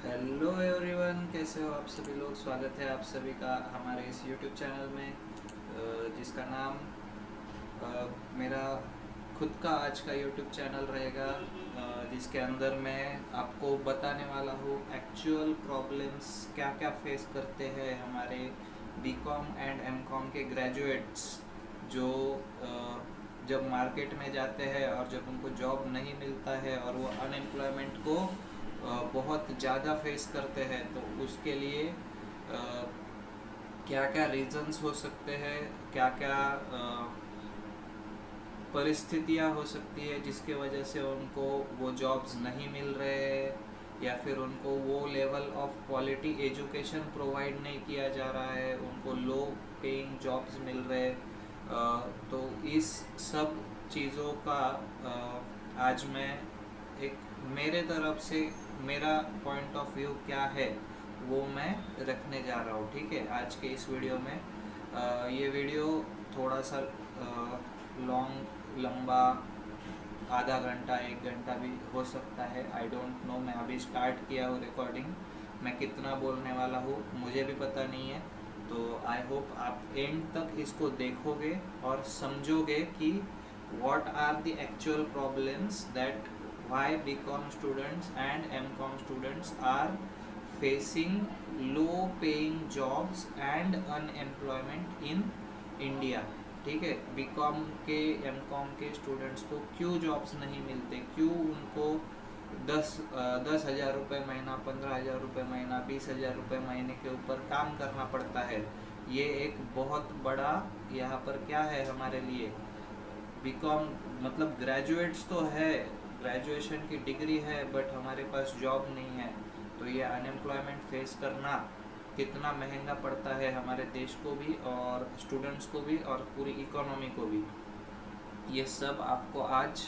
Hello everyone, कैसे हो आप सभी लोग। स्वागत है आप सभी का हमारे इस यूट्यूब चैनल में, जिसका नाम मेरा खुद का आज का यूट्यूब चैनल रहेगा, जिसके अंदर मैं आपको बताने वाला हूँ एक्चुअल प्रॉब्लम्स क्या क्या फेस करते हैं हमारे बीकॉम एंड एमकॉम के ग्रेजुएट्स, जो जब मार्केट में जाते हैं और जब उनको जॉब नहीं मिलता है और वो अनएम्प्लॉयमेंट को बहुत ज़्यादा फेस करते हैं। तो उसके लिए क्या क्या रीजंस हो सकते हैं, क्या क्या परिस्थितियाँ हो सकती है जिसके वजह से उनको वो जॉब्स नहीं मिल रहे हैं, या फिर उनको वो level of quality education provide नहीं किया जा रहा है, उनको लो पेइंग जॉब्स मिल रहे हैं। तो इस सब चीज़ों का आज मैं एक मेरे तरफ से मेरा पॉइंट ऑफ व्यू क्या है वो मैं रखने जा रहा हूँ। ठीक है, आज के इस वीडियो में ये वीडियो थोड़ा सा लॉन्ग लंबा, आधा घंटा 1 घंटा भी हो सकता है, आई डोंट नो। मैं अभी स्टार्ट किया हूँ रिकॉर्डिंग, मैं कितना बोलने वाला हूँ मुझे भी पता नहीं है। तो आई होप आप एंड तक इसको देखोगे और समझोगे कि what are the actual problems that why BCom students and MCom students are facing low paying jobs and unemployment in India। ठीक है, बीकॉम के एमकॉम के स्टूडेंट्स को क्यों जॉब्स नहीं मिलते, क्यों उनको 10,000 रुपये महीना, 15,000 रुपये महीना, 20,000 रुपये महीने के ऊपर काम करना पड़ता है। ये एक बहुत बड़ा यहाँ पर क्या है हमारे लिए। बीकॉम मतलब ग्रेजुएट्स तो है, ग्रेजुएशन की डिग्री है, बट हमारे पास जॉब नहीं है। तो ये अनएम्प्लॉयमेंट फेस करना कितना महंगा पड़ता है हमारे देश को भी और स्टूडेंट्स को भी और पूरी इकोनॉमी को भी। ये सब आपको आज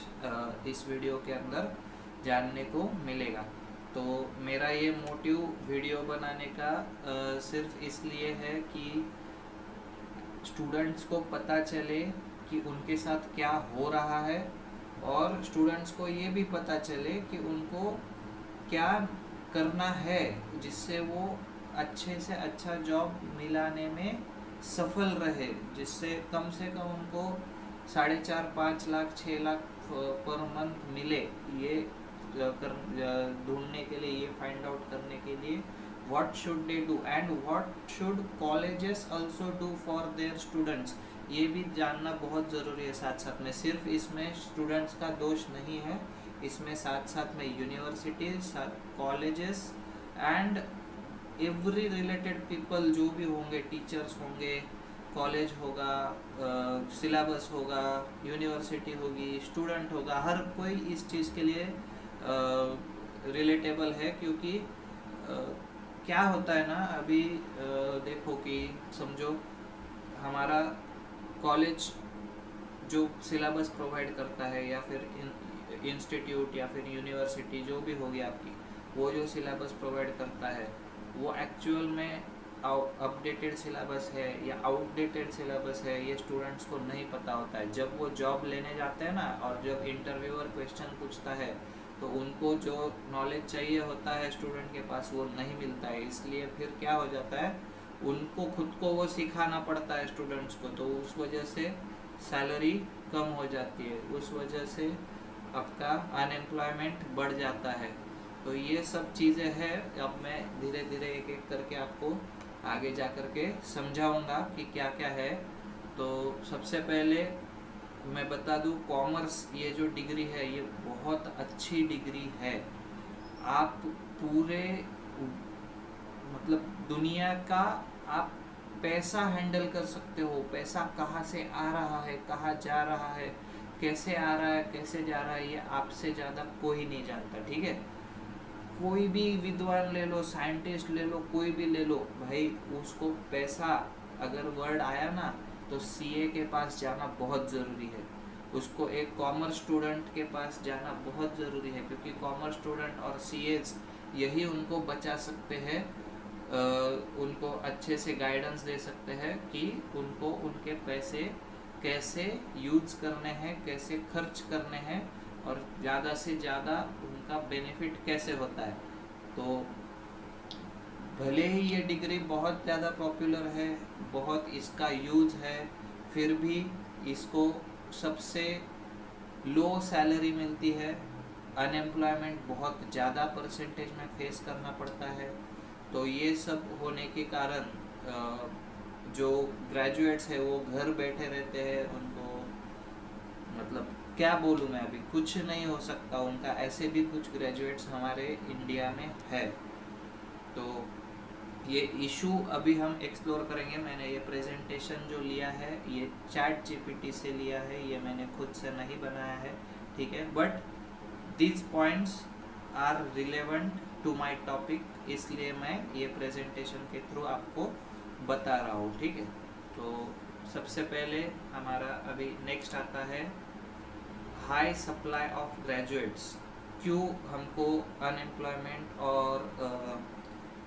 इस वीडियो के अंदर जानने को मिलेगा। तो मेरा ये मोटिव वीडियो बनाने का सिर्फ इसलिए है कि स्टूडेंट्स को पता चले कि उनके साथ क्या हो रहा है, और स्टूडेंट्स को ये भी पता चले कि उनको क्या करना है जिससे वो अच्छे से अच्छा जॉब मिलाने में सफल रहे, जिससे कम से कम उनको 4.5 5 लाख 6 लाख पर मंथ मिले। ये ढूंढने के लिए, ये फाइंड आउट करने के लिए what should they do and what should colleges also do for their students, ये भी जानना बहुत ज़रूरी है। साथ साथ में सिर्फ इसमें स्टूडेंट्स का दोष नहीं है, इसमें साथ साथ में universities, colleges and every related people जो भी होंगे, टीचर्स होंगे, कॉलेज होगा, सिलेबस होगा, यूनिवर्सिटी होगी, स्टूडेंट होगा, हर कोई इस चीज़ के लिए रिलेटेबल है। क्योंकि क्या होता है ना, अभी देखो कि समझो हमारा कॉलेज जो सिलेबस प्रोवाइड करता है, या फिर इंस्टीट्यूट या फिर यूनिवर्सिटी जो भी होगी आपकी, वो जो सिलेबस प्रोवाइड करता है वो एक्चुअल में अपडेटेड सिलेबस है या आउटडेटेड सिलेबस है, ये स्टूडेंट्स को नहीं पता होता है। जब वो जॉब लेने जाते हैं ना, और जब इंटरव्यूअर क्वेश्चन पूछता है तो उनको जो नॉलेज चाहिए होता है स्टूडेंट के पास वो नहीं मिलता है। इसलिए फिर क्या हो जाता है, उनको खुद को वो सिखाना पड़ता है स्टूडेंट्स को, तो उस वजह से सैलरी कम हो जाती है, उस वजह से आपका अनएम्प्लॉयमेंट बढ़ जाता है। तो ये सब चीज़ें हैं, अब मैं धीरे धीरे एक एक करके आपको आगे जा कर के समझाऊंगा कि क्या क्या है। तो सबसे पहले मैं बता दूं, कॉमर्स ये जो डिग्री है ये बहुत अच्छी डिग्री है। आप पूरे मतलब दुनिया का आप पैसा हैंडल कर सकते हो। पैसा कहाँ से आ रहा है, कहाँ जा रहा है, कैसे आ रहा है, कैसे जा रहा है, ये आपसे ज़्यादा कोई नहीं जानता। ठीक है, कोई भी विद्वान ले लो, साइंटिस्ट ले लो, कोई भी ले लो भाई, उसको पैसा अगर वर्ड आया ना तो सीए के पास जाना बहुत ज़रूरी है, उसको एक कॉमर्स स्टूडेंट के पास जाना बहुत ज़रूरी है। क्योंकि कॉमर्स स्टूडेंट और सीएज यही उनको बचा सकते हैं, उनको अच्छे से गाइडेंस दे सकते हैं कि उनको उनके पैसे कैसे यूज करने हैं, कैसे खर्च करने हैं, और ज़्यादा से ज़्यादा उनका बेनिफिट कैसे होता है। तो भले ही ये डिग्री बहुत ज़्यादा पॉपुलर है, बहुत इसका यूज है, फिर भी इसको सबसे लो सैलरी मिलती है, अनएम्प्लॉयमेंट बहुत ज़्यादा परसेंटेज में फेस करना पड़ता है। तो ये सब होने के कारण जो ग्रेजुएट्स है वो घर बैठे रहते हैं, उनको मतलब क्या बोलूँ मैं, अभी कुछ नहीं हो सकता उनका, ऐसे भी कुछ ग्रेजुएट्स हमारे इंडिया में है। तो ये इशू अभी हम एक्सप्लोर करेंगे। मैंने ये प्रेजेंटेशन जो लिया है ये चैट जीपीटी से लिया है, ये मैंने खुद से नहीं बनाया है, ठीक है, but these points are relevant to my topic, इसलिए मैं ये प्रेजेंटेशन के थ्रू आपको बता रहा हूँ, ठीक है। तो सबसे पहले हमारा अभी नेक्स्ट आता है हाई सप्लाई ऑफ ग्रेजुएट्स। क्यों हमको अनएम्प्लॉयमेंट और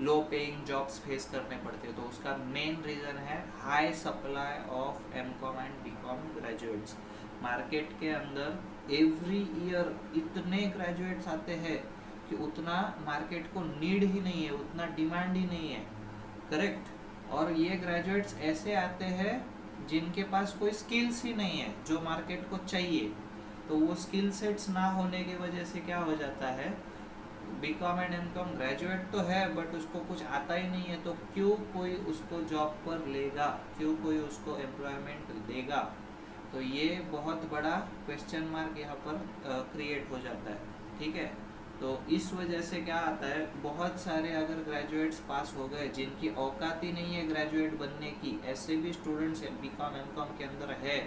लो पेइंग जॉब्स फेस करने पड़ते हैं? तो उसका मेन रीज़न है high supply of MCom and BCom graduates. Market के अंदर एवरी ईयर इतने ग्रेजुएट्स आते हैं कि उतना मार्केट को नीड ही नहीं है, उतना डिमांड ही नहीं है, करेक्ट। और ये ग्रेजुएट्स ऐसे आते हैं जिनके पास कोई स्किल्स ही नहीं है जो मार्केट को चाहिए। तो वो स्किल सेट्स ना होने की वजह से क्या हो जाता है, बीकॉम एंड एमकॉम ग्रेजुएट तो है बट उसको कुछ आता ही नहीं है, तो क्यों कोई उसको जॉब पर लेगा, क्यों कोई उसको एम्प्लॉयमेंट देगा? तो ये बहुत बड़ा क्वेश्चन मार्क यहाँ पर क्रिएट हो जाता है, ठीक है। तो इस वजह से क्या आता है, बहुत सारे अगर ग्रेजुएट्स पास हो गए जिनकी औकात ही नहीं है ग्रेजुएट बनने की, ऐसे भी स्टूडेंट्स बीकॉम एमकॉम के अंदर है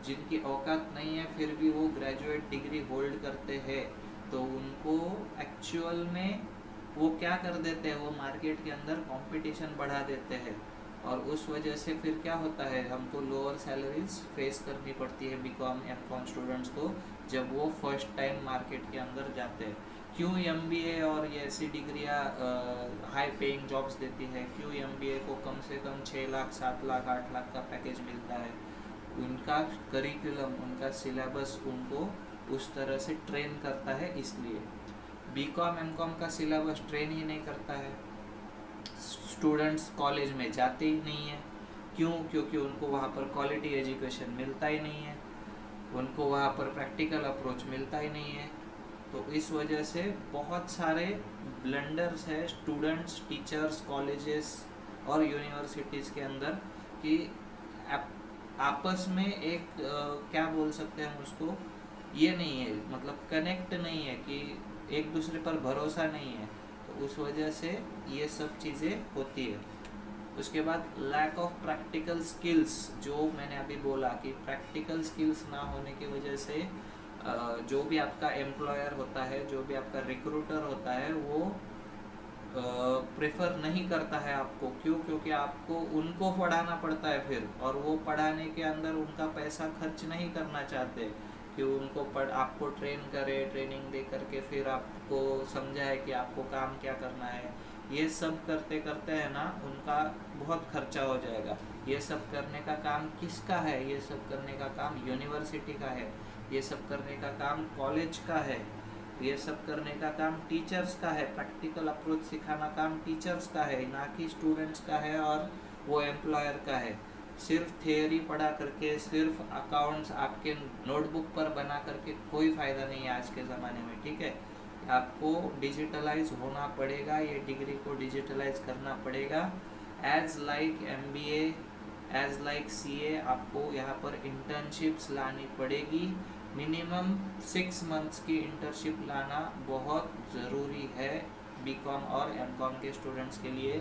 जिनकी औकात नहीं है, फिर भी वो ग्रेजुएट डिग्री होल्ड करते हैं। तो उनको एक्चुअल में वो क्या कर देते हैं, वो मार्केट के अंदर कंपटीशन बढ़ा देते हैं, और उस वजह से फिर क्या होता है, हमको लोअर सैलरीज फेस करनी पड़ती है बीकॉम एमकॉम स्टूडेंट्स को जब वो फर्स्ट टाइम मार्केट के अंदर जाते हैं। क्यों एमबीए और ये ऐसी डिग्रियाँ हाई पेइंग जॉब्स देती है? क्यों एमबीए को कम से कम 6 लाख 7 लाख 8 लाख का पैकेज मिलता है? उनका करिकुलम, उनका सिलेबस उनको उस तरह से ट्रेन करता है, इसलिए बीकॉम एमकॉम का सिलेबस ट्रेन ही नहीं करता है, स्टूडेंट्स कॉलेज में जाते ही नहीं है। क्यों? क्योंकि उनको वहाँ पर क्वालिटी एजुकेशन मिलता ही नहीं है, उनको वहाँ पर प्रैक्टिकल अप्रोच मिलता ही नहीं है। तो इस वजह से बहुत सारे ब्लंडर्स है स्टूडेंट्स, टीचर्स, कॉलेजेस और यूनिवर्सिटीज़ के अंदर कि आपस में एक क्या बोल सकते हैं हम उसको, ये नहीं है, मतलब कनेक्ट नहीं है, कि एक दूसरे पर भरोसा नहीं है। तो उस वजह से ये सब चीज़ें होती है। उसके बाद लैक ऑफ प्रैक्टिकल स्किल्स, जो मैंने अभी बोला कि प्रैक्टिकल स्किल्स ना होने की वजह से जो भी आपका एम्प्लॉयर होता है, जो भी आपका रिक्रूटर होता है, वो प्रेफर नहीं करता है आपको। क्यों? क्योंकि आपको उनको पढ़ाना पड़ता है फिर, और वो पढ़ाने के अंदर उनका पैसा खर्च नहीं करना चाहते कि उनको आपको ट्रेन करे, ट्रेनिंग दे करके फिर आपको समझाए कि आपको काम क्या करना है। ये सब करते करते है ना, उनका बहुत खर्चा हो जाएगा। ये सब करने का काम किसका है? ये सब करने का काम यूनिवर्सिटी का है, ये सब करने का काम कॉलेज का है, ये सब करने का काम टीचर्स का है। प्रैक्टिकल अप्रोच सिखाना काम टीचर्स का है, ना कि स्टूडेंट्स का है और वो एम्प्लॉयर का है। सिर्फ थियोरी पढ़ा करके, सिर्फ अकाउंट्स आपके नोटबुक पर बना करके कोई फ़ायदा नहीं है आज के ज़माने में, ठीक है। आपको डिजिटलाइज होना पड़ेगा, ये डिग्री को डिजिटलाइज करना पड़ेगा। As like MBA, as like CA, आपको यहाँ पर इंटर्नशिप्स लानी पड़ेगी। मिनिमम 6 मंथ्स की इंटर्नशिप लाना बहुत ज़रूरी है बीकॉम और एमकॉम के स्टूडेंट्स के लिए,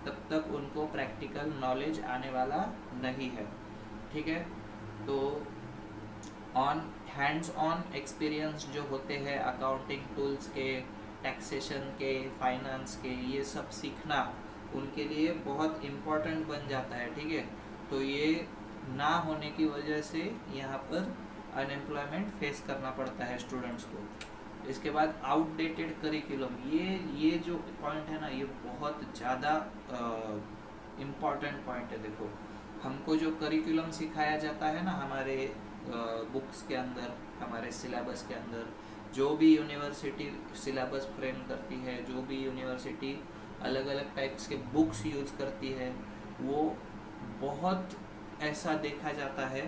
तब तक उनको प्रैक्टिकल नॉलेज आने वाला नहीं है, ठीक है। तो हैंड्स ऑन एक्सपीरियंस जो होते हैं अकाउंटिंग टूल्स के, टैक्सेशन के, फाइनेंस के, ये सब सीखना उनके लिए बहुत इम्पोर्टेंट बन जाता है, ठीक है। तो ये ना होने की वजह से यहाँ पर अनएम्प्लॉयमेंट फेस करना पड़ता है स्टूडेंट्स को। इसके बाद आउटडेटेड करिकुलम, ये जो पॉइंट है ना, ये बहुत ज़्यादा इम्पॉर्टेंट पॉइंट है। देखो, हमको जो करिकुलम सिखाया जाता है ना हमारे बुक्स के अंदर, हमारे सिलेबस के अंदर, जो भी यूनिवर्सिटी सिलेबस फ्रेम करती है, जो भी यूनिवर्सिटी अलग अलग टाइप्स के बुक्स यूज करती है, वो बहुत ऐसा देखा जाता है।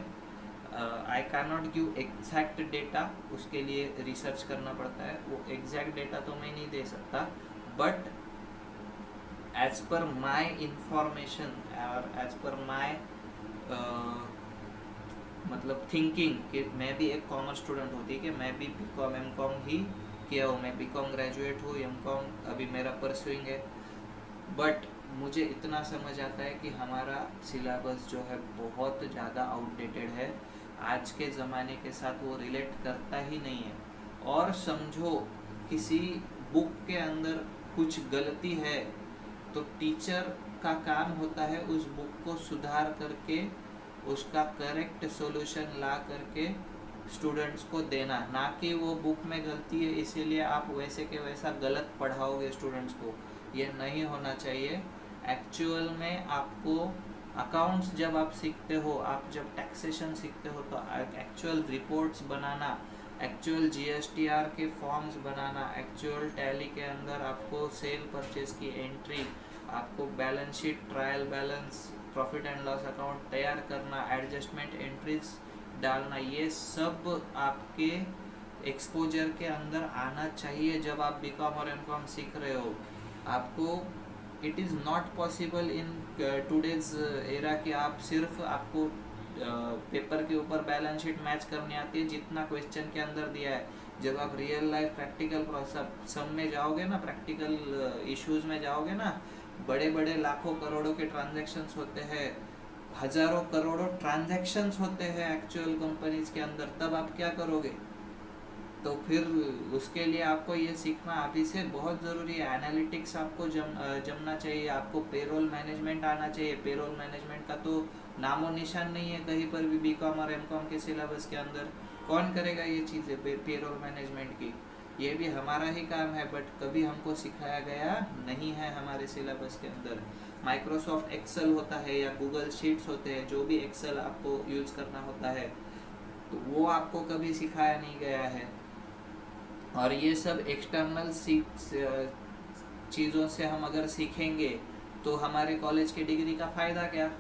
I can not give exact data, उसके लिए रिसर्च करना पड़ता है, वो एग्जैक्ट डेटा तो मैं नहीं दे सकता, but as per my information और एज पर माई मतलब थिंकिंग कि मैं भी एक कॉमर्स स्टूडेंट होती है कि मैं भी बीकॉम एम कॉम ही किया हूँ, मैं बीकॉम ग्रेजुएट हूँ, एम कॉम अभी मेरा परस्यूइंग है, बट मुझे इतना समझ आता है कि हमारा सिलेबस जो है बहुत ज़्यादा आउटडेटेड है, आज के ज़माने के साथ वो रिलेट करता ही नहीं है। और समझो किसी बुक के अंदर कुछ गलती है तो टीचर का काम होता है उस बुक को सुधार करके उसका करेक्ट सॉल्यूशन ला करके स्टूडेंट्स को देना, ना कि वो बुक में गलती है इसीलिए आप वैसे के वैसा गलत पढ़ाओगे स्टूडेंट्स को। ये नहीं होना चाहिए। एक्चुअल में आपको अकाउंट्स जब आप सीखते हो, आप जब टैक्सेशन सीखते हो, तो एक्चुअल रिपोर्ट्स बनाना, एक्चुअल जीएसटीआर के फॉर्म्स बनाना, एक्चुअल टैली के अंदर आपको सेल परचेज की एंट्री, आपको balance sheet, trial balance, profit and loss account तैयार करना, एडजस्टमेंट एंट्रीज डालना, ये सब आपके एक्सपोजर के अंदर आना चाहिए जब आप बीकॉम और एमकॉम सीख रहे हो। आपको it is not possible in today's era कि आप सिर्फ आपको पेपर के ऊपर बैलेंस शीट मैच करनी आती है जितना क्वेश्चन के अंदर दिया है। जब आप रियल लाइफ प्रैक्टिकल सब में जाओगे ना, प्रैक्टिकल इश्यूज में जाओगे ना, बड़े बड़े लाखों करोड़ों के ट्रांजैक्शंस होते हैं, हजारों करोड़ों ट्रांजैक्शंस होते हैं एक्चुअल कंपनीज के अंदर, तब आप क्या करोगे? तो फिर उसके लिए आपको ये सीखना अभी से बहुत ज़रूरी है। एनालिटिक्स आपको जमना चाहिए, आपको पेरोल मैनेजमेंट आना चाहिए। पेरोल मैनेजमेंट का तो नामो निशान नहीं है कहीं पर भी बीकॉम और एमकॉम के सिलेबस के अंदर। कौन करेगा ये चीज़ें पेरोल मैनेजमेंट की? ये भी हमारा ही काम है, बट कभी हमको सिखाया गया नहीं है हमारे सिलेबस के अंदर। माइक्रोसॉफ्ट एक्सेल होता है या गूगल शीट्स होते हैं, जो भी एक्सेल आपको यूज़ करना होता है, तो वो आपको कभी सिखाया नहीं गया है। और ये सब एक्सटर्नल चीज़ों से हम अगर सीखेंगे तो हमारे कॉलेज की डिग्री का फ़ायदा क्या?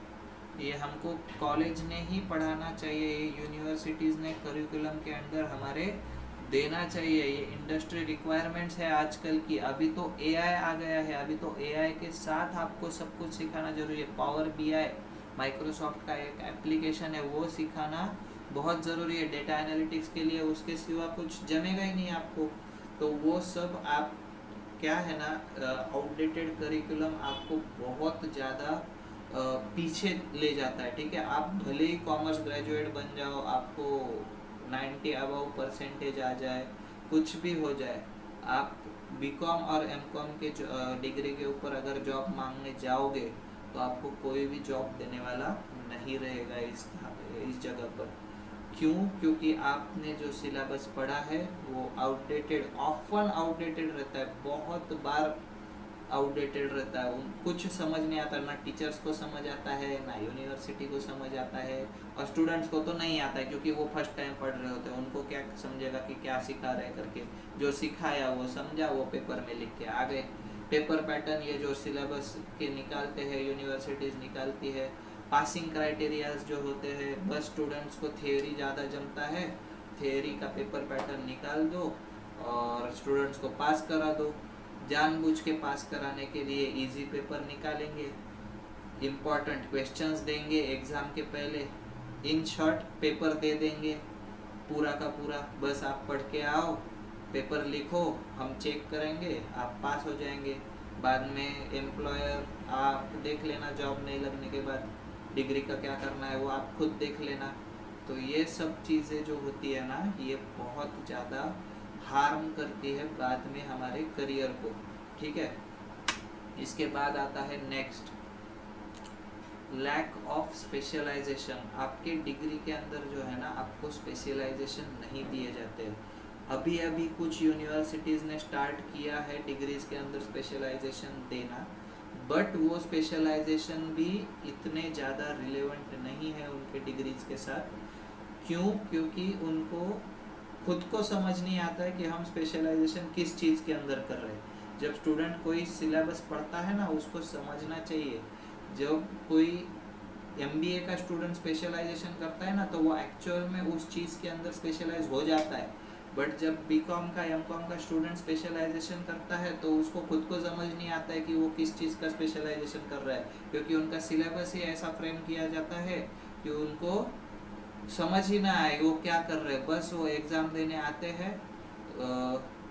ये हमको कॉलेज ने ही पढ़ाना चाहिए, ये यूनिवर्सिटीज़ ने करिकुलम के अंदर हमारे देना चाहिए। ये इंडस्ट्री रिक्वायरमेंट्स है आजकल की। अभी तो एआई आ गया है, अभी तो एआई के साथ आपको सब कुछ सिखाना जरूरी है। पावर बीआई माइक्रोसॉफ्ट का एक एप्लीकेशन है, वो सिखाना बहुत ज़रूरी है डेटा एनालिटिक्स के लिए, उसके सिवा कुछ जमेगा ही नहीं आपको। तो वो सब आप क्या है ना, आउटडेटेड करिकुलम आपको बहुत ज़्यादा पीछे ले जाता है। ठीक है, आप भले ही कॉमर्स ग्रेजुएट बन जाओ, आपको 90 अबव परसेंटेज आ जाए, कुछ भी हो जाए, आप बीकॉम और एमकॉम के डिग्री के ऊपर अगर जॉब मांगने जाओगे तो आपको कोई भी जॉब देने वाला नहीं रहेगा इस जगह पर। क्यों? क्योंकि आपने जो सिलेबस पढ़ा है वो आउटडेटेड, ऑफन आउटडेटेड रहता है, बहुत बार आउटडेटेड रहता है। कुछ समझ नहीं आता, ना टीचर्स को समझ आता है, ना यूनिवर्सिटी को समझ आता है, और स्टूडेंट्स को तो नहीं आता है क्योंकि वो फर्स्ट टाइम पढ़ रहे होते हैं। उनको क्या समझेगा कि क्या सिखा रहे करके? जो सिखाया वो समझा, वो पेपर में लिख के आ गए। पेपर पैटर्न ये जो सिलेबस के निकालते हैं, यूनिवर्सिटीज़ निकालती है, पासिंग क्राइटेरियाज जो होते हैं, बस स्टूडेंट्स को थियोरी ज़्यादा जमता है, थियोरी का पेपर पैटर्न निकाल दो और स्टूडेंट्स को पास करा दो। जानबूझ के पास कराने के लिए इजी पेपर निकालेंगे, इम्पॉर्टेंट क्वेश्चंस देंगे एग्ज़ाम के पहले, इन शॉर्ट पेपर दे देंगे पूरा का पूरा, बस आप पढ़ के आओ, पेपर लिखो, हम चेक करेंगे, आप पास हो जाएंगे। बाद में एम्प्लॉयर आप देख लेना, जॉब नहीं लगने के बाद डिग्री का क्या करना है वो आप खुद देख लेना। तो ये सब चीज़ें जो होती है ना, ये बहुत ज़्यादा हार्म करती है बाद में हमारे करियर को। ठीक है, इसके बाद आता है नेक्स्ट, लैक ऑफ स्पेशलाइजेशन। आपके डिग्री के अंदर जो है ना, आपको स्पेशलाइजेशन नहीं दिए जाते। अभी अभी कुछ यूनिवर्सिटीज़ ने स्टार्ट किया है डिग्रीज के अंदर स्पेशलाइजेशन देना, बट वो स्पेशलाइजेशन भी इतने ज़्यादा रिलेवेंट नहीं है उनके डिग्रीज के साथ। क्यों? क्योंकि उनको खुद को समझ नहीं आता है कि हम स्पेशलाइजेशन किस चीज़ के अंदर कर रहे हैं। जब स्टूडेंट कोई सिलेबस पढ़ता है ना, उसको समझना चाहिए। जब कोई MBA का स्टूडेंट स्पेशलाइजेशन करता है ना, तो वो एक्चुअल में उस चीज़ के अंदर स्पेशलाइज हो जाता है। बट जब BCom का MCom का स्टूडेंट स्पेशलाइजेशन करता है तो उसको खुद को समझ नहीं आता है कि वो किस चीज़ का स्पेशलाइजेशन कर रहा है, क्योंकि उनका सिलेबस ही ऐसा फ्रेम किया जाता है कि उनको समझ ही ना आए वो क्या कर रहे हैं। बस वो एग्ज़ाम देने आते हैं,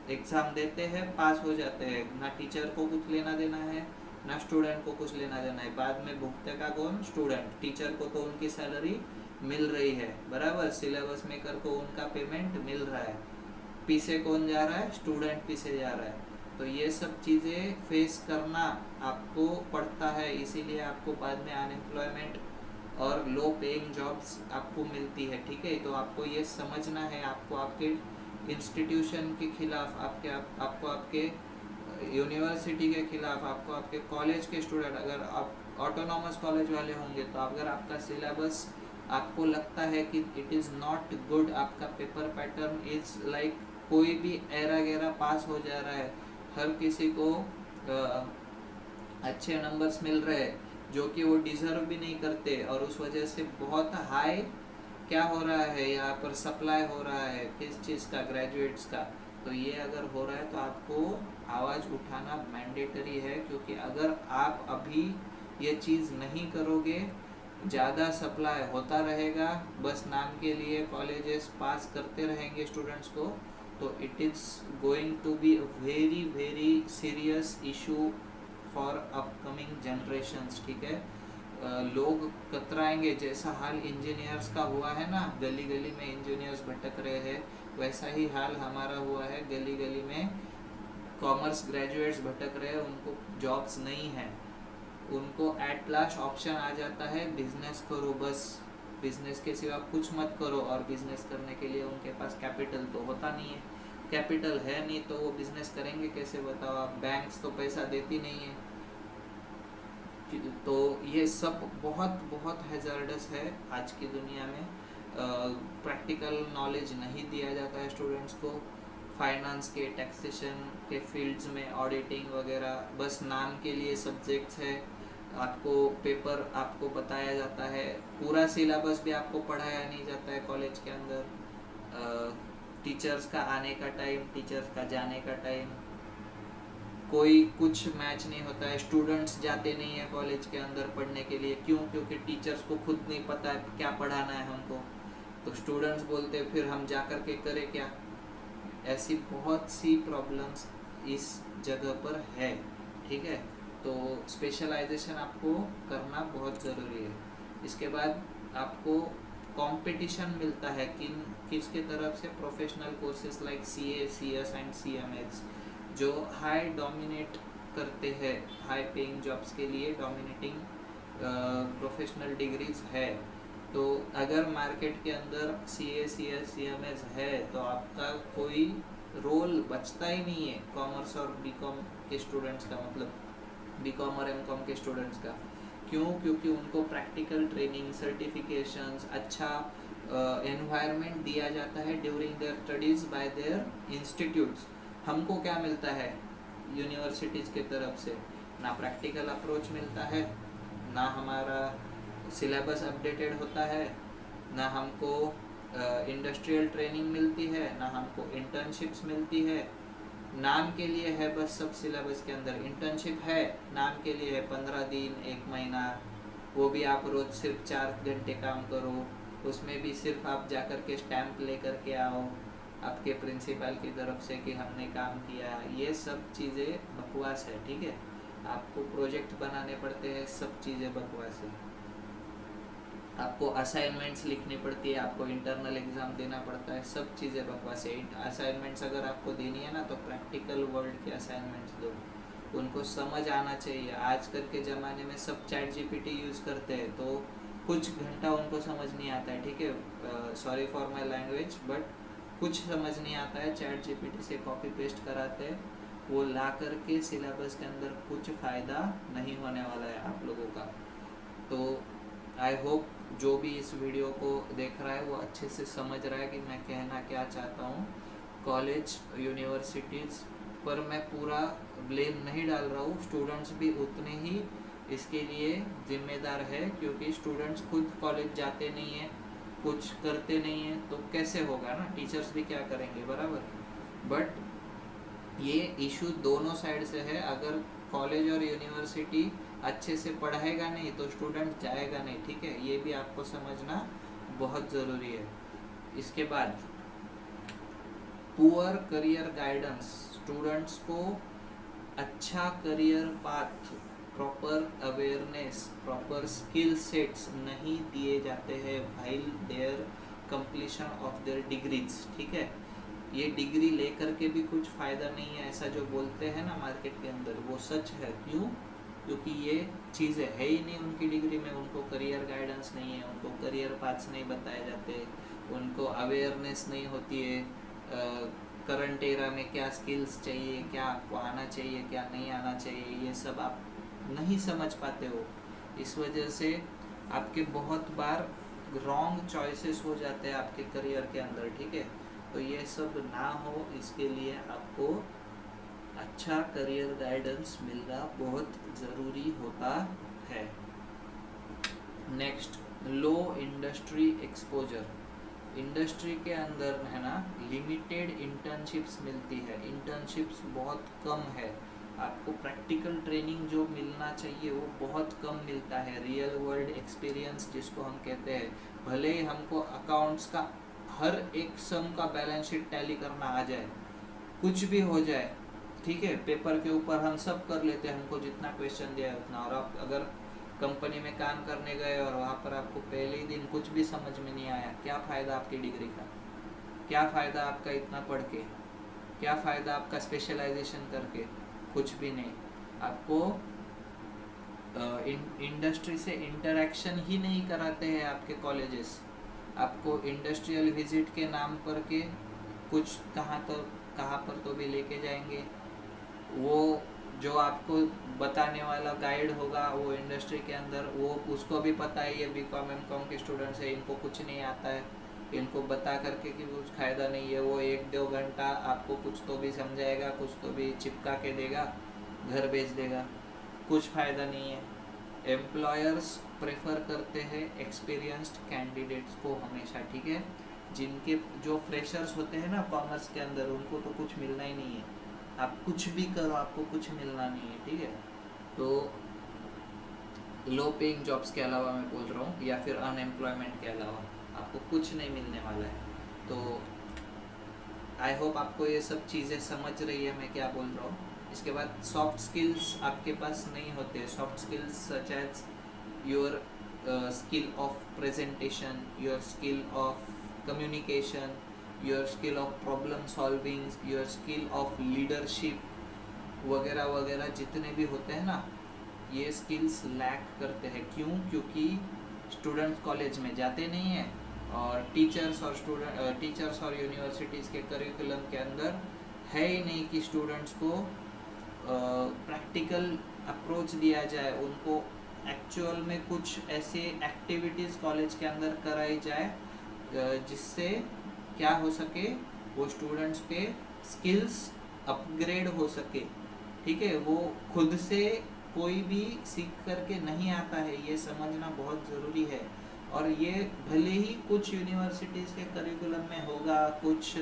एग्ज़ाम देते हैं, पास हो जाते हैं, ना टीचर को कुछ लेना देना है, ना स्टूडेंट को कुछ लेना देना है। बाद में भुगतेगा कौन? स्टूडेंट। टीचर को तो उनकी सैलरी मिल रही है बराबर, सिलेबस मेकर को उनका पेमेंट मिल रहा है, पीछे कौन जा रहा है? स्टूडेंट पीछे जा रहा है। तो ये सब चीज़ें फेस करना आपको पड़ता है, इसीलिए आपको बाद में अनएम्प्लॉयमेंट और लो पेइंग जॉब्स आपको मिलती है, ठीक है। तो आपको ये समझना है, आपको आपके इंस्टीट्यूशन के खिलाफ, आपको आपके यूनिवर्सिटी के खिलाफ, आपको आपके कॉलेज के स्टूडेंट, अगर आप ऑटोनॉमस कॉलेज वाले होंगे तो अगर आपका सिलेबस आपको लगता है कि इट इज़ नॉट गुड, आपका पेपर पैटर्न इज लाइक कोई भी एरा गेरा पास हो जा रहा है, हर किसी को अच्छे नंबर्स मिल रहे हैं जो कि वो डिज़र्व भी नहीं करते, और उस वजह से बहुत हाई क्या हो रहा है यहाँ पर, सप्लाई हो रहा है किस चीज़ का? ग्रेजुएट्स का। तो ये अगर हो रहा है तो आपको आवाज़ उठाना मैंडेटरी है, क्योंकि अगर आप अभी ये चीज़ नहीं करोगे, ज़्यादा सप्लाई होता रहेगा, बस नाम के लिए कॉलेजेस पास करते रहेंगे स्टूडेंट्स को, तो it is going to be a very very serious issue for upcoming generations, ठीक है। लोग कतराएंगे, जैसा हाल इंजीनियर्स का हुआ है ना, गली गली में इंजीनियर्स भटक रहे हैं, वैसा ही हाल हमारा हुआ है, गली गली में कॉमर्स ग्रेजुएट्स भटक रहे हैं, उनको जॉब्स नहीं है, उनको एट लास्ट ऑप्शन आ जाता है बिजनेस करो, बस बिजनेस के सिवा कुछ मत करो। और बिजनेस करने के लिए उनके पास कैपिटल तो होता नहीं है, कैपिटल है नहीं तो वो बिजनेस करेंगे कैसे बताओ आप? बैंक्स तो पैसा देती नहीं है। तो ये सब बहुत बहुत हैज़ार्डस है आज की दुनिया में। प्रैक्टिकल नॉलेज नहीं दिया जाता है स्टूडेंट्स को, फाइनेंस के, टैक्सेशन के फील्ड्स में, ऑडिटिंग वगैरह बस नाम के लिए सब्जेक्ट्स है। आपको पेपर आपको बताया जाता है, पूरा सिलेबस भी आपको पढ़ाया नहीं जाता है कॉलेज के अंदर। टीचर्स का आने का टाइम, टीचर्स का जाने का टाइम, कोई कुछ मैच नहीं होता है। स्टूडेंट्स जाते नहीं है कॉलेज के अंदर पढ़ने के लिए, क्यों? क्योंकि टीचर्स को खुद नहीं पता है क्या पढ़ाना है हमको, तो स्टूडेंट्स बोलते हैं फिर हम जा कर के करें क्या? ऐसी बहुत सी प्रॉब्लम्स इस जगह पर है, ठीक है। तो स्पेशलाइजेशन आपको करना बहुत ज़रूरी है। इसके बाद आपको कंपटीशन मिलता है किसके तरफ से? Professional courses like CA, CS and CMS, जो हाई डोमिनेट करते हैं, हाई पेइंग जॉब्स के लिए डोमिनेटिंग प्रोफेशनल डिग्रीज है। तो अगर मार्केट के अंदर CA, CS, CMS है तो आपका कोई रोल बचता ही नहीं है कॉमर्स और BCom के स्टूडेंट्स का, मतलब BCom और MCom के स्टूडेंट्स का। क्यों? क्योंकि उनको प्रैक्टिकल ट्रेनिंग, सर्टिफिकेशंस, अच्छा एनवायरनमेंट दिया जाता है during their studies bye there institutes. हमको क्या मिलता है यूनिवर्सिटीज़ के तरफ से? ना प्रैक्टिकल अप्रोच मिलता है, ना हमारा सिलेबस अपडेटेड होता है, ना हमको इंडस्ट्रियल ट्रेनिंग मिलती है, ना हमको इंटर्नशिप्स मिलती है। नाम के लिए है बस, सब सिलेबस के अंदर इंटर्नशिप है, नाम के लिए है 15 दिन 1 महीना, वो भी आप रोज़ सिर्फ 4 घंटे काम करो, उसमें भी सिर्फ आप जाकर के स्टैंप ले कर के आओ आपके प्रिंसिपल की तरफ से कि हमने काम किया। ये सब चीज़ें बकवास है, ठीक है। आपको प्रोजेक्ट बनाने पड़ते हैं, सब चीज़ें बकवास है। आपको असाइनमेंट्स लिखनी पड़ती है, आपको इंटरनल एग्ज़ाम देना पड़ता है, सब चीज़ें बकवास है। असाइनमेंट्स अगर आपको देनी है ना तो प्रैक्टिकल वर्ल्ड के असाइनमेंट्स दो, उनको समझ आना चाहिए। आजकल के ज़माने में सब ChatGPT यूज़ करते हैं तो कुछ घंटा उनको समझ नहीं आता है, ठीक है, sorry for my language, but कुछ समझ नहीं आता है, ChatGPT से कॉपी पेस्ट कराते हैं, वो ला करके सिलेबस के अंदर कुछ फ़ायदा नहीं होने वाला है आप लोगों का। तो आई होप जो भी इस वीडियो को देख रहा है वो अच्छे से समझ रहा है कि मैं कहना क्या चाहता हूँ। कॉलेज, यूनिवर्सिटीज़ पर मैं पूरा ब्लेम नहीं डाल रहा हूँ, स्टूडेंट्स भी उतने ही इसके लिए जिम्मेदार है, क्योंकि स्टूडेंट्स खुद कॉलेज जाते नहीं हैं, कुछ करते नहीं हैं, तो कैसे होगा ना, टीचर्स भी क्या करेंगे, बराबर। बट ये इशू दोनों साइड से है। अगर कॉलेज और यूनिवर्सिटी अच्छे से पढ़ाएगा नहीं तो स्टूडेंट जाएगा नहीं, ठीक है, ये भी आपको समझना बहुत ज़रूरी है। इसके बाद पुअर करियर गाइडेंस, स्टूडेंट्स को अच्छा career path, proper awareness, proper skill sets नहीं दिए जाते हैं while their completion of their degrees, ठीक है। ये डिग्री लेकर के भी कुछ फ़ायदा नहीं है, ऐसा जो बोलते हैं ना मार्केट के अंदर, वो सच है। क्यों? क्योंकि ये चीज़ें है ही नहीं उनकी डिग्री में, उनको करियर गाइडेंस नहीं है, उनको करियर पाथ्स नहीं बताए जाते, उनको अवेयरनेस नहीं होती है करंट एरा में क्या स्किल्स चाहिए, क्या आपको आना चाहिए, क्या नहीं आना चाहिए, ये सब आप नहीं समझ पाते हो। इस वजह से आपके बहुत बार रॉन्ग चॉइसेस हो जाते हैं आपके करियर के अंदर, ठीक है। तो ये सब ना हो, इसके लिए आपको अच्छा करियर गाइडेंस मिलना बहुत ज़रूरी होता है। नेक्स्ट, लो इंडस्ट्री एक्सपोजर। इंडस्ट्री के अंदर है ना लिमिटेड इंटर्नशिप्स मिलती है, इंटर्नशिप्स बहुत कम है, आपको प्रैक्टिकल ट्रेनिंग जो मिलना चाहिए वो बहुत कम मिलता है। रियल वर्ल्ड एक्सपीरियंस जिसको हम कहते हैं, भले ही हमको अकाउंट्स का हर एक सम का बैलेंस शीट टैली करना आ जाए, कुछ भी हो जाए, ठीक है, पेपर के ऊपर हम सब कर लेते हैं, हमको जितना क्वेश्चन दिया है उतना। और आप अगर कंपनी में काम करने गए और वहाँ पर आपको पहले ही दिन कुछ भी समझ में नहीं आया, क्या फ़ायदा आपकी डिग्री का, क्या फ़ायदा आपका इतना पढ़ के, क्या फ़ायदा आपका स्पेशलाइजेशन करके, कुछ भी नहीं। आपको इंडस्ट्री से इंटरेक्शन ही नहीं कराते हैं आपके कॉलेजेस, आपको इंडस्ट्रियल विजिट के नाम पर के कुछ कहाँ पर तो भी लेके जाएंगे। वो जो आपको बताने वाला गाइड होगा वो इंडस्ट्री के अंदर, वो उसको भी पता है ये बीकॉम एमकॉम के स्टूडेंट्स है, इनको कुछ नहीं आता है, इनको बता करके कि कुछ फायदा नहीं है। वो 1-2 घंटा आपको कुछ तो भी समझाएगा, कुछ तो भी चिपका के देगा, घर भेज देगा, कुछ फ़ायदा नहीं है। एम्प्लॉयर्स प्रेफर करते हैं एक्सपीरियंस्ड कैंडिडेट्स को हमेशा, ठीक है। जिनके जो फ्रेशर्स होते हैं ना कॉमर्स के अंदर, उनको तो कुछ मिलना ही नहीं है, आप कुछ भी करो आपको कुछ मिलना नहीं है, ठीक है। तो लो पेइंग जॉब्स के अलावा मैं बोल रहा हूँ, या फिर अनएम्प्लॉयमेंट के अलावा आपको कुछ नहीं मिलने वाला है। तो आई होप आपको ये सब चीज़ें समझ रही है मैं क्या बोल रहा हूँ। इसके बाद सॉफ्ट स्किल्स आपके पास नहीं होते, soft skills such as your skill of presentation, your skill of communication, your skill of problem solving, your skill of leadership वगैरह वगैरह जितने भी होते हैं ना, ये स्किल्स लैक करते हैं। क्यों? क्योंकि स्टूडेंट्स कॉलेज में जाते नहीं हैं, और टीचर्स और यूनिवर्सिटीज़ के करिकुलम के अंदर है ही नहीं कि स्टूडेंट्स को प्रैक्टिकल अप्रोच दिया जाए, उनको एक्चुअल में कुछ ऐसे एक्टिविटीज़ कॉलेज के अंदर कराई जाए जिससे क्या हो सके, वो स्टूडेंट्स के स्किल्स अपग्रेड हो सके, ठीक है। वो खुद से कोई भी सीख करके नहीं आता है, ये समझना बहुत ज़रूरी है। और ये भले ही कुछ यूनिवर्सिटीज़ के करिकुलम में होगा, कुछ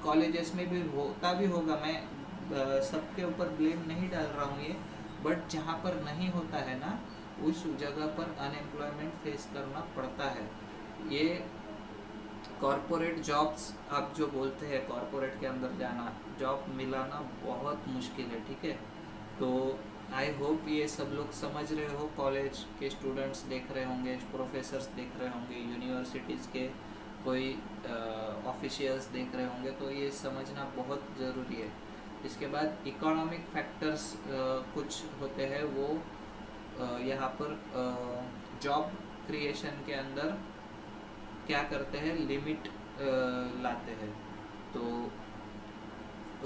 कॉलेजेस में भी होता भी होगा, मैं सबके ऊपर ब्लेम नहीं डाल रहा हूँ ये, बट जहाँ पर नहीं होता है ना, उस जगह पर अनएम्प्लॉयमेंट फेस करना पड़ता है। ये कॉरपोरेट जॉब्स आप जो बोलते हैं, कॉरपोरेट के अंदर जाना, जॉब मिलाना बहुत मुश्किल है, ठीक है। तो आई होप ये सब लोग समझ रहे हो, कॉलेज के स्टूडेंट्स देख रहे होंगे, प्रोफेसर्स देख रहे होंगे, यूनिवर्सिटीज़ के कोई ऑफिशियल्स देख रहे होंगे, तो ये समझना बहुत ज़रूरी है। इसके बाद इकोनॉमिक फैक्टर्स कुछ होते हैं, वो यहाँ पर जॉब क्रिएशन के अंदर क्या करते हैं, लिमिट लाते हैं, तो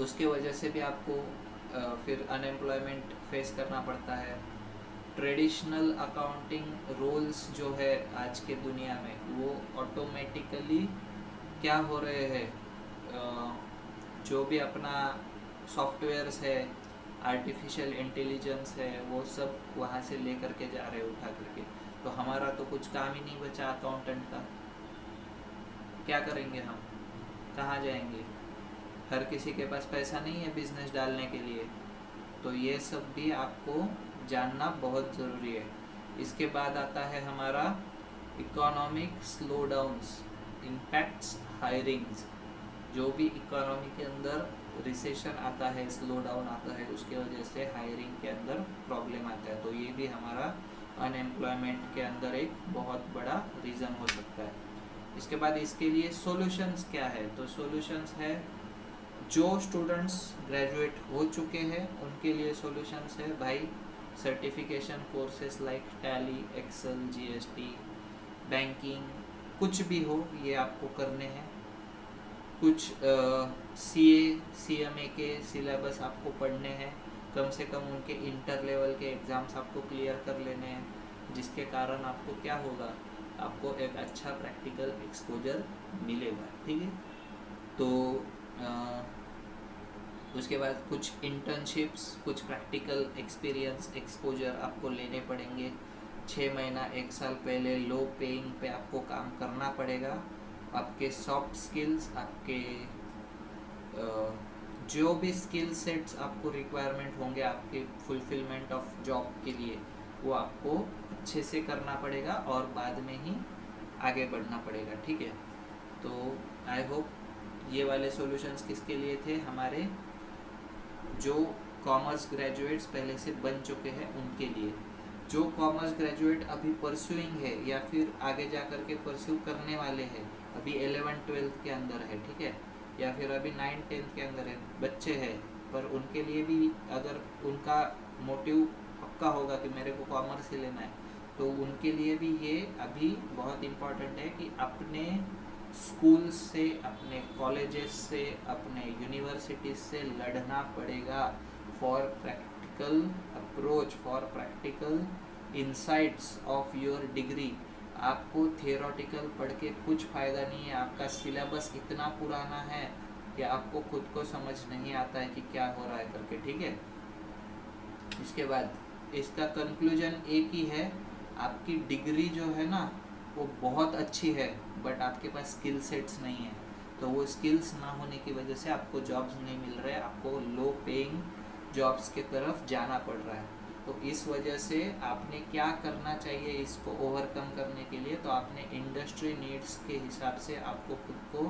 उसके वजह से भी आपको फिर अनएम्प्लॉयमेंट फेस करना पड़ता है। ट्रेडिशनल अकाउंटिंग रोल्स जो है आज के दुनिया में, वो ऑटोमेटिकली क्या हो रहे हैं, जो भी अपना सॉफ्टवेयर्स है, आर्टिफिशियल इंटेलिजेंस है, वो सब वहाँ से ले करके जा रहे हैं उठा करके। तो हमारा तो कुछ काम ही नहीं बचा अकाउंटेंट का। क्या करेंगे हम, कहाँ जाएंगे? हर किसी के पास पैसा नहीं है बिजनेस डालने के लिए। तो ये सब भी आपको जानना बहुत ज़रूरी है। इसके बाद आता है हमारा economic slow downs impacts hirings. जो भी इकोनॉमी के अंदर रिसेशन आता है, स्लो डाउन आता है, उसके वजह से हायरिंग के अंदर प्रॉब्लम आता है। तो ये भी हमारा अनएम्प्लॉयमेंट के अंदर एक बहुत बड़ा रीज़न हो सकता है। इसके बाद इसके लिए सॉल्यूशंस क्या है? तो सॉल्यूशंस है, जो स्टूडेंट्स ग्रेजुएट हो चुके हैं उनके लिए सॉल्यूशंस है भाई, certification courses like Tally, Excel, GST, banking, कुछ भी हो ये आपको करने हैं। कुछ सीए, सीएमए के सिलेबस आपको पढ़ने हैं, कम से कम उनके इंटर लेवल के एग्ज़ाम्स आपको क्लियर कर लेने हैं, जिसके कारण आपको क्या होगा, आपको एक अच्छा प्रैक्टिकल एक्सपोजर मिलेगा। ठीक है, तो उसके बाद कुछ इंटर्नशिप्स, कुछ प्रैक्टिकल एक्सपीरियंस एक्सपोजर आपको लेने पड़ेंगे। 6 महीना 1 साल पहले लो पेइंग पे आपको काम करना पड़ेगा। आपके सॉफ्ट स्किल्स, आपके जो भी स्किल सेट्स आपको रिक्वायरमेंट होंगे आपके फुलफिलमेंट ऑफ जॉब के लिए, वो आपको अच्छे से करना पड़ेगा और बाद में ही आगे बढ़ना पड़ेगा। ठीक है, तो आई होप ये वाले सॉल्यूशंस किसके लिए थे, हमारे जो कॉमर्स ग्रेजुएट्स पहले से बन चुके हैं उनके लिए। जो कॉमर्स ग्रेजुएट अभी परस्यूइंग है या फिर आगे जा कर के परस्यू करने वाले हैं, अभी 11-12 के अंदर है, ठीक है, या फिर अभी 9-10 के अंदर है, बच्चे हैं, पर उनके लिए भी अगर उनका मोटिव पक्का होगा कि मेरे को कॉमर्स ही लेना है, तो उनके लिए भी ये अभी बहुत इम्पोर्टेंट है कि अपने स्कूल से, अपने कॉलेजेस से, अपने यूनिवर्सिटीज से लड़ना पड़ेगा for practical approach, for practical insights of your degree. आपको थियोरेटिकल पढ़ के कुछ फ़ायदा नहीं है, आपका सिलेबस इतना पुराना है कि आपको खुद को समझ नहीं आता है कि क्या हो रहा है करके। ठीक है, इसके बाद इसका कंक्लूजन एक ही है, आपकी डिग्री जो है ना वो बहुत अच्छी है, बट आपके पास स्किल सेट्स नहीं है। तो वो स्किल्स ना होने की वजह से आपको जॉब्स नहीं मिल रहे, आपको लो पेइंग जॉब्स के तरफ जाना पड़ रहा है। तो इस वजह से आपने क्या करना चाहिए इसको ओवरकम करने के लिए, तो आपने इंडस्ट्री नीड्स के हिसाब से आपको खुद को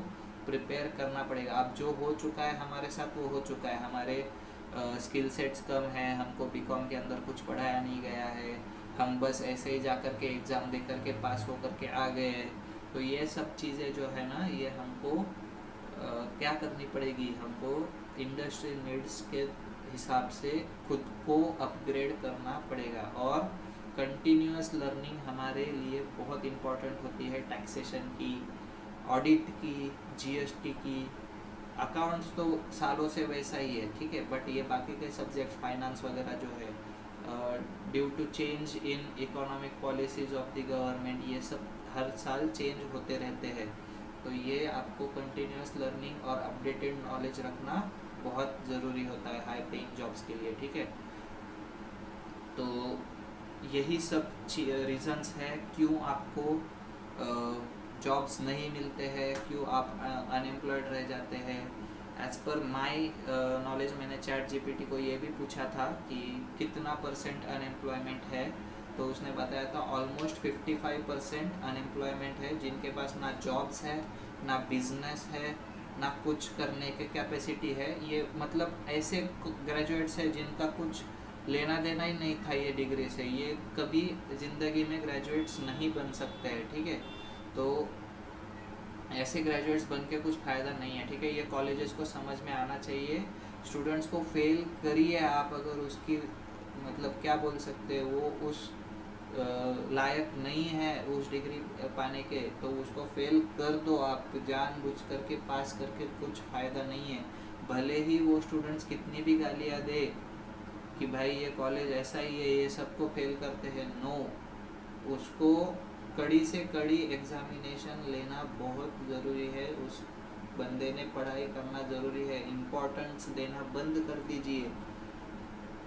प्रिपेयर करना पड़ेगा। अब जो हो चुका है हमारे साथ वो हो चुका है, हमारे स्किल सेट्स कम हैं, हमको बीकॉम के अंदर कुछ पढ़ाया नहीं गया है, हम बस ऐसे ही जा कर के एग्ज़ाम दे कर के पास हो कर के आ गए। तो ये सब चीज़ें जो है ना, ये हमको क्या करनी पड़ेगी, हमको इंडस्ट्री नीड्स के हिसाब से खुद को अपग्रेड करना पड़ेगा। और कंटिन्यूअस लर्निंग हमारे लिए बहुत इम्पॉर्टेंट होती है, टैक्सेशन की, ऑडिट की, जीएसटी की, अकाउंट्स तो सालों से वैसा ही है, ठीक है, बट ये बाकी के सब्जेक्ट फाइनेंस वगैरह जो है, due to change in economic policies of the government, ये सब हर साल चेंज होते रहते हैं। तो ये आपको कंटिन्यूअस लर्निंग और अपडेटेड नॉलेज रखना बहुत ज़रूरी होता है हाई पेइंग जॉब्स के लिए। ठीक है, तो यही सब रीजंस है क्यों आपको जॉब्स नहीं मिलते हैं, क्यों आप अनएम्प्लॉयड रह जाते हैं। एज़ पर माई नॉलेज मैंने चैट जीपीटी को ये भी पूछा था कि कितना % अनएम्प्लॉयमेंट है, तो उसने बताया था ऑलमोस्ट 55% अनएम्प्लॉयमेंट है, जिनके पास ना जॉब्स है, ना बिजनेस है, ना कुछ करने के कैपेसिटी है। ये मतलब ऐसे ग्रेजुएट्स हैं जिनका कुछ लेना देना ही नहीं था ये डिग्री से, ये कभी ज़िंदगी में ग्रेजुएट्स नहीं बन सकते हैं। ठीक है, तो ऐसे ग्रेजुएट्स बन के कुछ फ़ायदा नहीं है। ठीक है, ये कॉलेजेस को समझ में आना चाहिए। स्टूडेंट्स को फेल करिए आप, अगर उसकी मतलब क्या बोल सकते हैं, वो उस लायक नहीं है उस डिग्री पाने के, तो उसको फेल कर दो आप, जानबूझ करके पास करके कुछ फ़ायदा नहीं है। भले ही वो स्टूडेंट्स कितनी भी गालियाँ दे कि भाई ये कॉलेज ऐसा ही है, ये सबको फेल करते हैं, नो, उसको कड़ी से कड़ी एग्जामिनेशन लेना बहुत ज़रूरी है। बंदे ने पढ़ाई करना ज़रूरी है, इम्पोर्टेंस देना बंद कर दीजिए।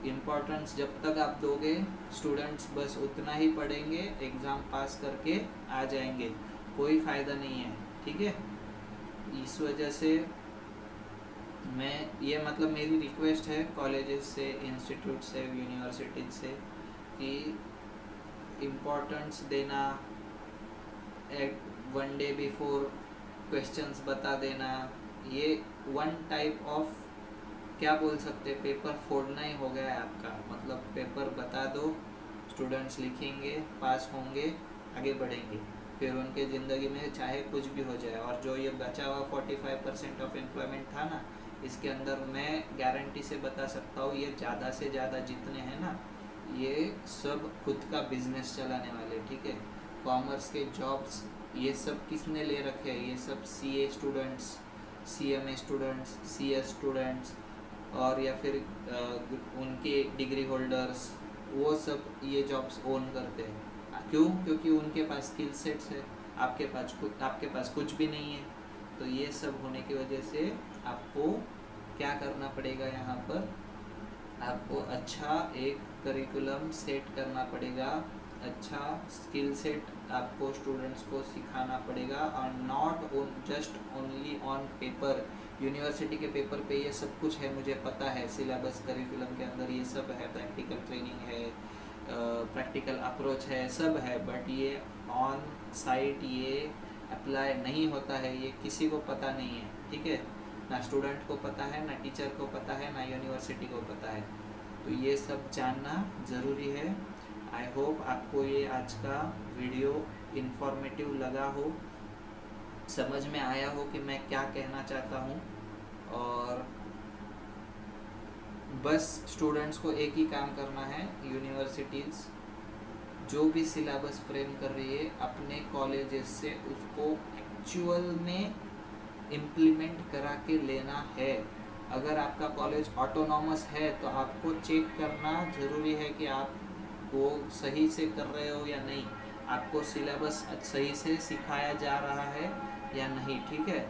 इम्पोर्टेंस जब तक आप दोगे, स्टूडेंट्स बस उतना ही पढ़ेंगे, एग्ज़ाम पास करके आ जाएंगे, कोई फ़ायदा नहीं है, ठीक है। इस वजह से मैं ये मतलब मेरी रिक्वेस्ट है कॉलेजेस से, इंस्टीट्यूट से, यूनिवर्सिटीज से कि इम्पोर्टेंस देना, एक 1 डे बिफोर क्वेश्चंस बता देना, ये वन टाइप ऑफ क्या बोल सकते, पेपर फोड़ना ही हो गया है आपका। मतलब पेपर बता दो, स्टूडेंट्स लिखेंगे, पास होंगे, आगे बढ़ेंगे, फिर उनके ज़िंदगी में चाहे कुछ भी हो जाए। और जो ये बचा हुआ 45% ऑफ एम्प्लॉयमेंट था ना, इसके अंदर मैं गारंटी से बता सकता हूँ ये ज़्यादा से ज़्यादा जितने हैं ना, ये सब खुद का बिजनेस चलाने वाले, ठीक है। कॉमर्स के जॉब्स ये सब किसने ले रखे हैं, ये सब CA students, CMA students, CS students, और या फिर उनके डिग्री होल्डर्स, वो सब ये जॉब्स ओन करते हैं। क्यों? क्योंकि उनके पास स्किल सेट्स है, आपके पास कुछ भी नहीं है। तो ये सब होने की वजह से आपको क्या करना पड़ेगा, यहाँ पर आपको अच्छा एक करिकुलम सेट करना पड़ेगा, अच्छा स्किल सेट आपको स्टूडेंट्स को सिखाना पड़ेगा, और not just only on paper. University के पेपर पे ये सब कुछ है, मुझे पता है, सिलेबस करिकुलम के अंदर ये सब है, प्रैक्टिकल ट्रेनिंग है, प्रैक्टिकल अप्रोच है, सब है, बट ये ऑन साइट ये अप्लाई नहीं होता है, ये किसी को पता नहीं है, ठीक है। ना स्टूडेंट को पता है, ना टीचर को पता है, ना यूनिवर्सिटी को पता है। तो ये सब जानना ज़रूरी है। आई होप आपको ये आज का वीडियो इन्फॉर्मेटिव लगा हो, समझ में आया हो कि मैं क्या कहना चाहता हूँ। और बस स्टूडेंट्स को एक ही काम करना है, यूनिवर्सिटीज़ जो भी सिलेबस फ्रेम कर रही है अपने कॉलेजेस से, उसको एक्चुअल में इम्प्लीमेंट करा के लेना है। अगर आपका कॉलेज ऑटोनॉमस है तो आपको चेक करना ज़रूरी है कि आप वो सही से कर रहे हो या नहीं, आपको सिलेबस सही से सिखाया जा रहा है या नहीं, ठीक है।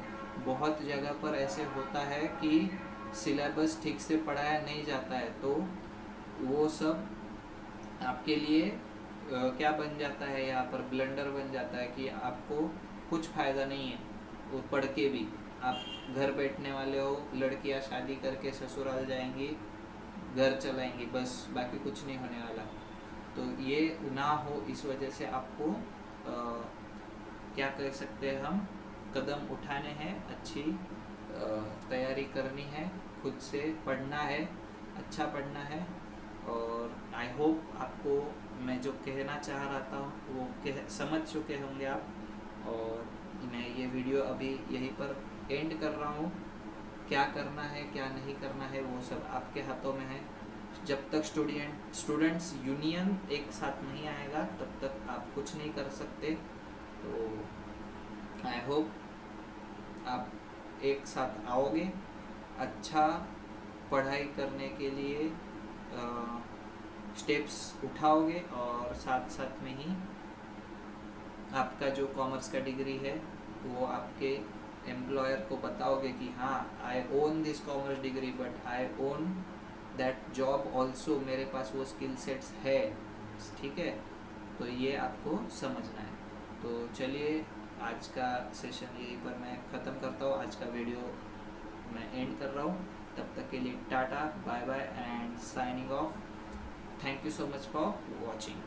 बहुत जगह पर ऐसे होता है कि सिलेबस ठीक से पढ़ाया नहीं जाता है, तो वो सब आपके लिए क्या बन जाता है, यहाँ पर ब्लंडर बन जाता है कि आपको कुछ फ़ायदा नहीं है वो पढ़ के भी। आप घर बैठने वाले हो, लड़कियाँ शादी करके ससुराल जाएंगी, घर चलाएंगी, बस, बाकी कुछ नहीं होने वाला। तो ये ना हो, इस वजह से आपको क्या कह सकते हैं हम, कदम उठाने हैं, अच्छी तैयारी करनी है, खुद से पढ़ना है, अच्छा पढ़ना है। और आई होप आपको मैं जो कहना चाह रहा था वो समझ चुके होंगे आप। और मैं ये वीडियो अभी यहीं पर एंड कर रहा हूँ। क्या करना है क्या नहीं करना है वो सब आपके हाथों में है। जब तक स्टूडेंट्स यूनियन एक साथ नहीं आएगा तब तक आप कुछ नहीं कर सकते। तो आई होप आप एक साथ आओगे, अच्छा पढ़ाई करने के लिए स्टेप्स उठाओगे, और साथ साथ में ही आपका जो कॉमर्स का डिग्री है वो आपके एम्प्लॉयर को बताओगे कि हाँ, I own this commerce degree but I own that job also, मेरे पास वो स्किल सेट्स है, ठीक है। तो ये आपको समझना है। तो चलिए, आज का सेशन यहीं पर मैं ख़त्म करता हूँ, आज का वीडियो मैं एंड कर रहा हूँ। तब तक के लिए tata, bye bye and signing off. Thank you so much for watching.